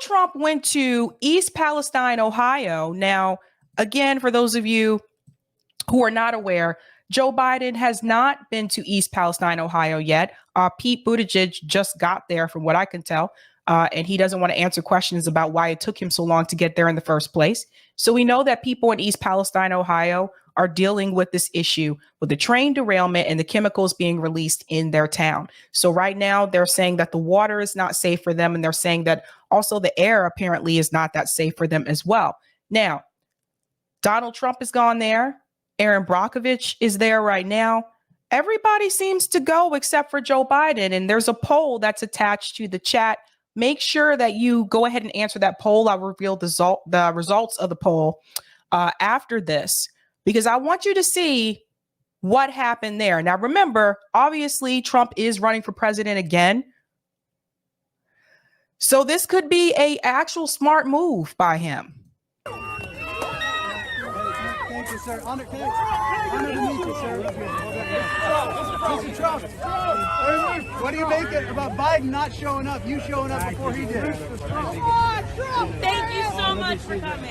Trump went to East Palestine, Ohio. Now, again, for those of you who are not aware, Joe Biden has not been to East Palestine, Ohio yet. Pete Buttigieg just got there, from what I can tell, and he doesn't want to answer questions about why it took him so long to get there in the first place. So we know that people in East Palestine, Ohio, are dealing with this issue with the train derailment and the chemicals being released in their town. So right now they're saying that the water is not safe for them, and they're saying that also the air apparently is not that safe for them as well. Now, Donald Trump has gone there. Aaron Brockovich is there right now. Everybody seems to go except for Joe Biden. And there's a poll that's attached to the chat. Make sure that you go ahead and answer that poll. I'll reveal the results of the poll after this, because I want you to see what happened there. Now, remember, obviously, Trump is running for president again. So this could be an actual smart move by him. Thank you, sir. Honor to meet you, sir. Mr. Trump, what do you make it about Biden not showing up? You showing up before he did. Thank you so much for coming.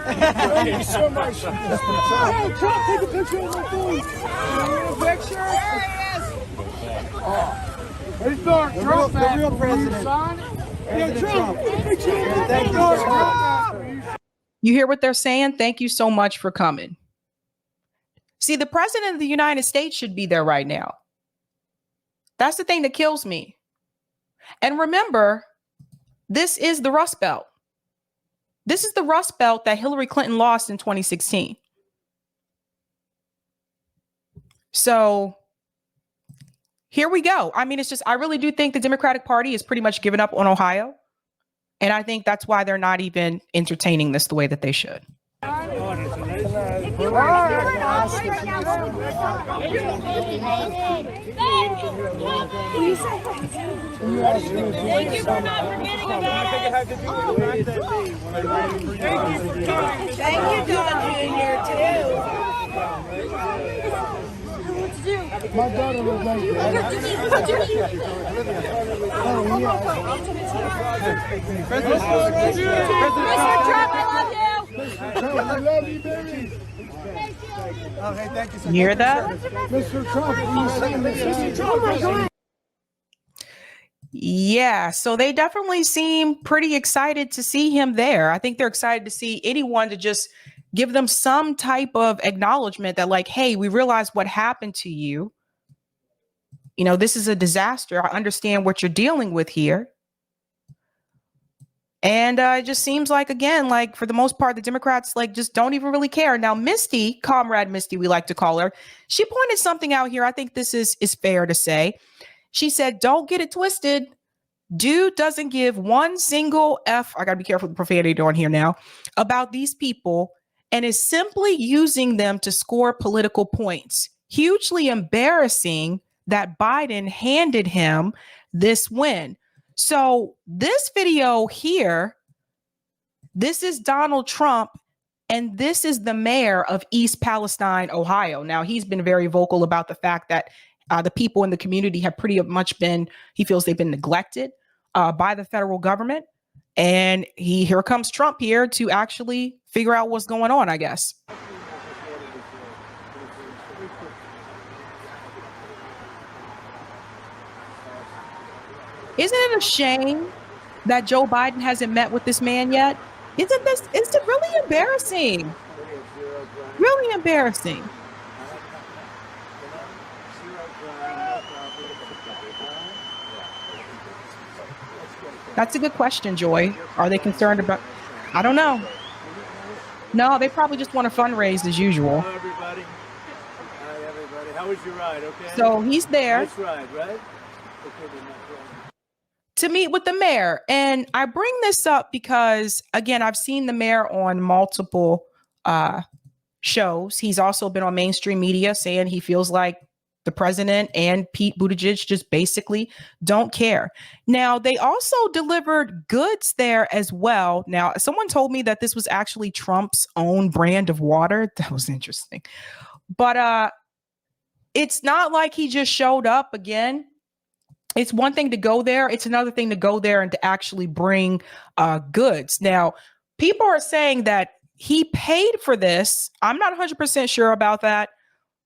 Thank you so much. Hey, Trump, take a picture of my phone. Picture? There he is. He's Trump, the real president. Yeah, Trump. Thank you so much. You hear what they're saying? Thank you so much for coming. See, the president of the United States should be there right now. That's the thing that kills me. And remember, this is the Rust Belt. This is the Rust Belt that Hillary Clinton lost in 2016. So here we go. I mean, it's just, I really do think the Democratic Party is pretty much given up on Ohio. And I think that's why they're not even entertaining this the way that they should. Thank you for not forgetting about us. Thank you, Don Jr., too. My daughter was like that. Oh, Mr. Trump, I love you. I love you, baby. Oh, hey, thank you so much. You hear that? Mr. Trump, Mr. Trump. Yeah, so they definitely seem pretty excited to see him there. I think they're excited to see anyone to just give them some type of acknowledgement that, like, hey, we realize what happened to you. You know, this is a disaster. I understand what you're dealing with here. And it just seems like, again, like for the most part, the Democrats like just don't even really care. Now, Misty, Comrade Misty, we like to call her, she pointed something out here. I think this is fair to say. She said, don't get it twisted. Dude doesn't give one single F. I got to be careful with the profanity on here now about these people and is simply using them to score political points. Hugely embarrassing that Biden handed him this win. So this video here, this is Donald Trump, and this is the mayor of East Palestine, Ohio. Now, he's been very vocal about the fact that the people in the community have pretty much been, he feels they've been neglected by the federal government. And here comes Trump here to actually figure out what's going on, I guess. Isn't it a shame that Joe Biden hasn't met with this man yet? Is it really embarrassing? Really embarrassing. That's a good question, Joy. Are they concerned about, I don't know. No, they probably just want to fundraise as usual. Hello, everybody. Hi, everybody. How was your ride? Okay. So he's there. Nice ride, right? To meet with the mayor. And I bring this up because, again, I've seen the mayor on multiple shows. He's also been on mainstream media saying he feels like the president and Pete Buttigieg just basically don't care. Now, they also delivered goods there as well. Now, someone told me that this was actually Trump's own brand of water. That was interesting. But it's not like he just showed up again It's one thing to go there. It's another thing to go there and to actually bring goods. Now, people are saying that he paid for this. I'm not 100% sure about that,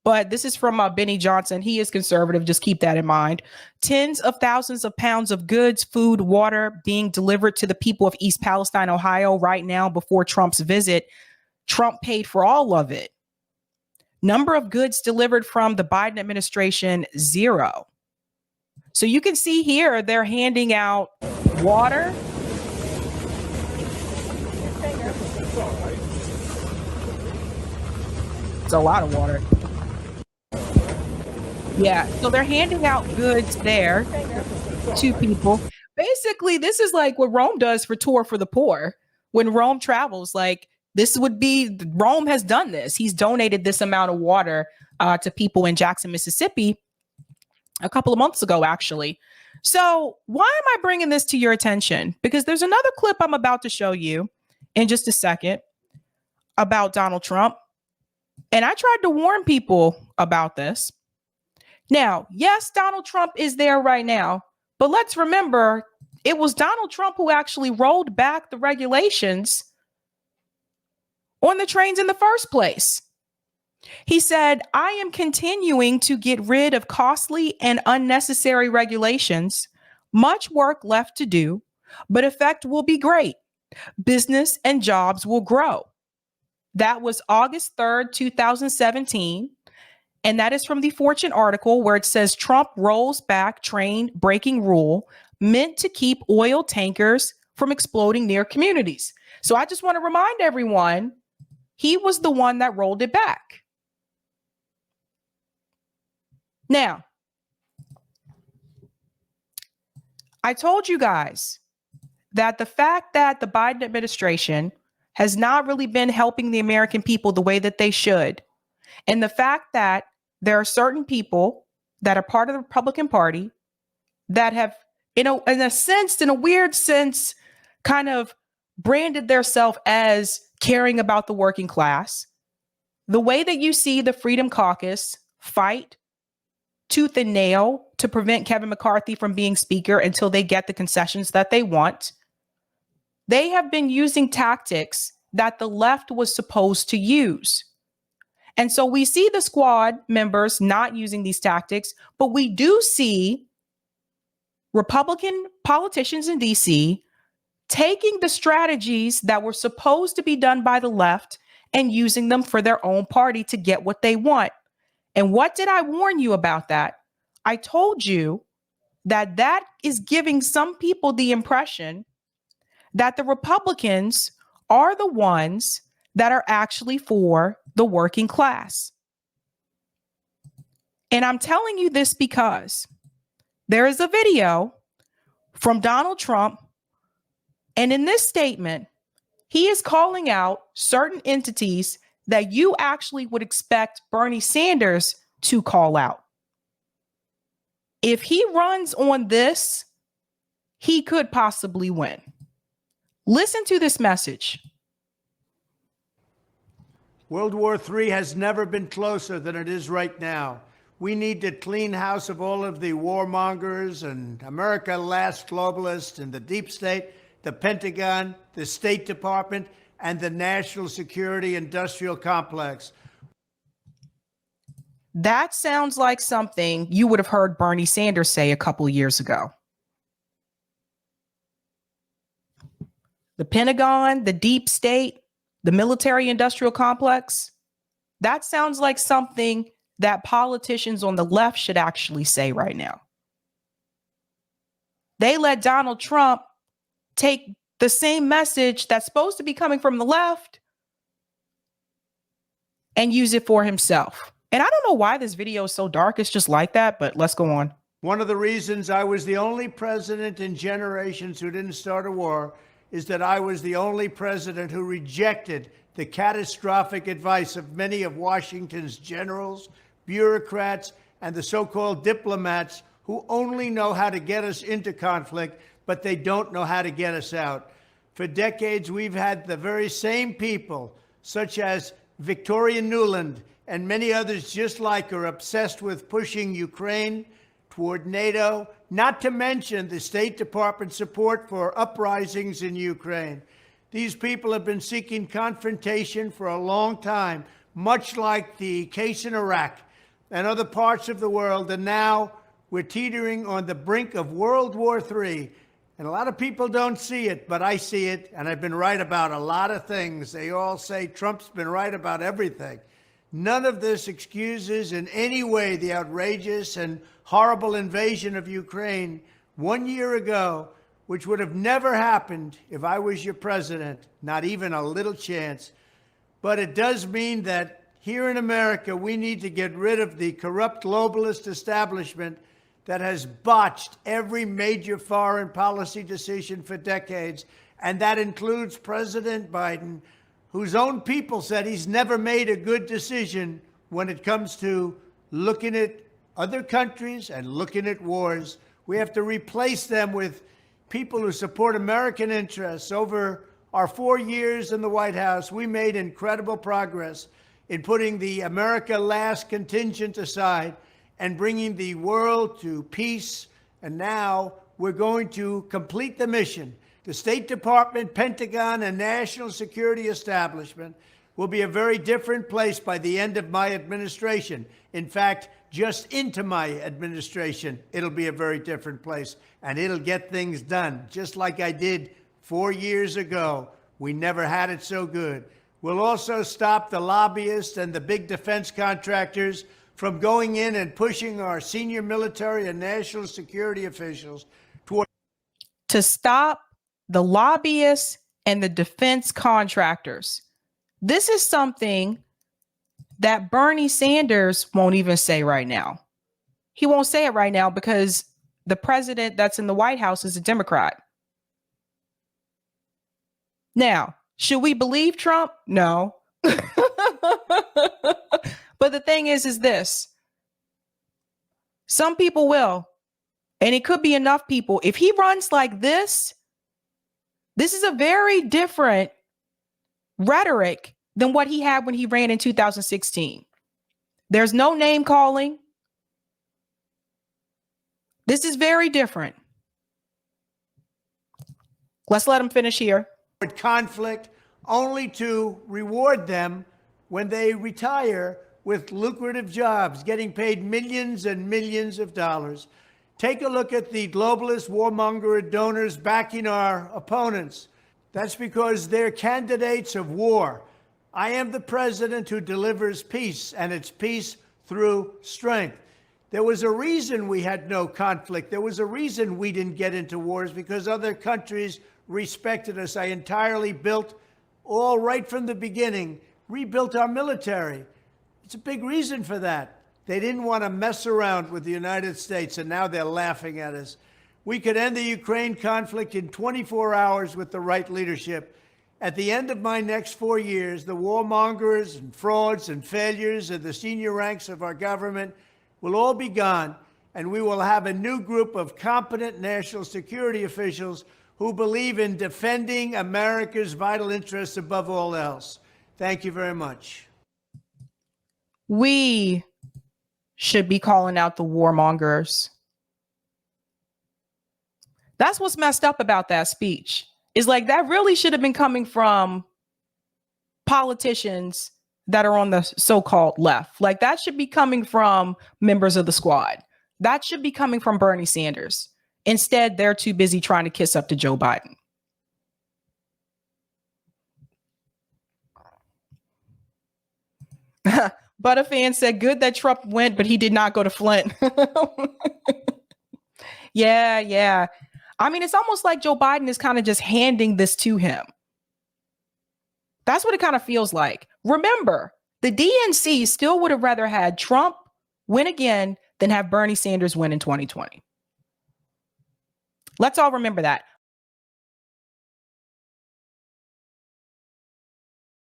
but this is from Benny Johnson. He is conservative. Just keep that in mind. Tens of thousands of pounds of goods, food, water being delivered to the people of East Palestine, Ohio right now before Trump's visit. Trump paid for all of it. Number of goods delivered from the Biden administration, 0. So you can see here, they're handing out water. It's a lot of water. Yeah, so they're handing out goods there to people. Basically, this is like what Rome does for Tour for the Poor. When Rome travels, like this would be, Rome has done this. He's donated this amount of water to people in Jackson, Mississippi a couple of months ago, actually. So why am I bringing this to your attention? Because there's another clip I'm about to show you in just a second about Donald Trump. And I tried to warn people about this. Now, yes, Donald Trump is there right now, but let's remember it was Donald Trump who actually rolled back the regulations on the trains in the first place. He said, I am continuing to get rid of costly and unnecessary regulations. Much work left to do, but effect will be great. Business and jobs will grow. That was August 3rd, 2017. And that is from the Fortune article where it says Trump rolls back train braking rule meant to keep oil tankers from exploding near communities. So I just want to remind everyone, he was the one that rolled it back. Now, I told you guys that the fact that the Biden administration has not really been helping the American people the way that they should, and the fact that there are certain people that are part of the Republican Party that have, in a weird sense, kind of branded themselves as caring about the working class. The way that you see the Freedom Caucus fight tooth and nail to prevent Kevin McCarthy from being speaker until they get the concessions that they want. They have been using tactics that the left was supposed to use. And so we see the squad members not using these tactics, but we do see Republican politicians in DC taking the strategies that were supposed to be done by the left and using them for their own party to get what they want. And what did I warn you about that? I told you that that is giving some people the impression that the Republicans are the ones that are actually for the working class. And I'm telling you this because there is a video from Donald Trump. And in this statement, he is calling out certain entities that you actually would expect Bernie Sanders to call out. If he runs on this, he could possibly win. Listen to this message. World War III has never been closer than it is right now. We need to clean house of all of the warmongers and America Last globalists and the deep state, the Pentagon, the State Department, and the national security industrial complex. That sounds like something you would have heard Bernie Sanders say a couple of years ago. The Pentagon, the deep state, the military industrial complex. That sounds like something that politicians on the left should actually say right now. They let Donald Trump take the same message that's supposed to be coming from the left and use it for himself. And I don't know why this video is so dark. It's just like that, but let's go on. One of the reasons I was the only president in generations who didn't start a war is that I was the only president who rejected the catastrophic advice of many of Washington's generals, bureaucrats, and the so-called diplomats who only know how to get us into conflict, but they don't know how to get us out. For decades, we've had the very same people, such as Victoria Nuland and many others just like her, obsessed with pushing Ukraine toward NATO not to mention the State Department support for uprisings in Ukraine. These people have been seeking confrontation for a long time, much like the case in Iraq and other parts of the world. And now we're teetering on the brink of World War III. And a lot of people don't see it, but I see it. And I've been right about a lot of things. They all say Trump's been right about everything. None of this excuses in any way the outrageous and horrible invasion of Ukraine 1 year ago, which would have never happened if I was your president, not even a little chance. But it does mean that here in America, we need to get rid of the corrupt globalist establishment that has botched every major foreign policy decision for decades. And that includes President Biden, whose own people said he's never made a good decision when it comes to looking at other countries and looking at wars. We have to replace them with people who support American interests. Over our 4 years in the White House, we made incredible progress in putting the America Last contingent aside and bringing the world to peace. And now we're going to complete the mission. The State Department, Pentagon, and national security establishment will be a very different place by the end of my administration. In fact, just into my administration, it'll be a very different place, and it'll get things done, just like I did 4 years ago. We never had it so good. We'll also stop the lobbyists and the big defense contractors from going in and pushing our senior military and national security officials toward To stop the lobbyists and the defense contractors. This is something that Bernie Sanders won't even say right now. He won't say it right now because the president that's in the White House is a Democrat. Now, should we believe Trump? No. But the thing is this. Some people will, and it could be enough people. If he runs like this is a very different rhetoric than what he had when he ran in 2016. There's no name calling. This is very different. Let's let him finish here. conflict only to reward them when they retire with lucrative jobs, getting paid millions and millions of dollars. Take a look at the globalist warmonger donors backing our opponents. That's because they're candidates of war. I am the president who delivers peace, and it's peace through strength. There was a reason we had no conflict. There was a reason we didn't get into wars, because other countries respected us. I entirely built, all right from the beginning, rebuilt our military. It's a big reason for that. They didn't want to mess around with the United States, and now they're laughing at us. We could end the Ukraine conflict in 24 hours with the right leadership. At the end of my next 4 years, the warmongers and frauds and failures of the senior ranks of our government will all be gone, and we will have a new group of competent national security officials who believe in defending America's vital interests above all else. Thank you very much. We should be calling out the warmongers. That's what's messed up about that speech. Is like that really should have been coming from politicians that are on the so-called left. Like that should be coming from members of the squad. That should be coming from Bernie Sanders. Instead, they're too busy trying to kiss up to Joe Biden. But a fan said, good that Trump went, but he did not go to Flint. Yeah. I mean, it's almost like Joe Biden is kind of just handing this to him. That's what it kind of feels like. Remember, the DNC still would have rather had Trump win again than have Bernie Sanders win in 2020. Let's all remember that.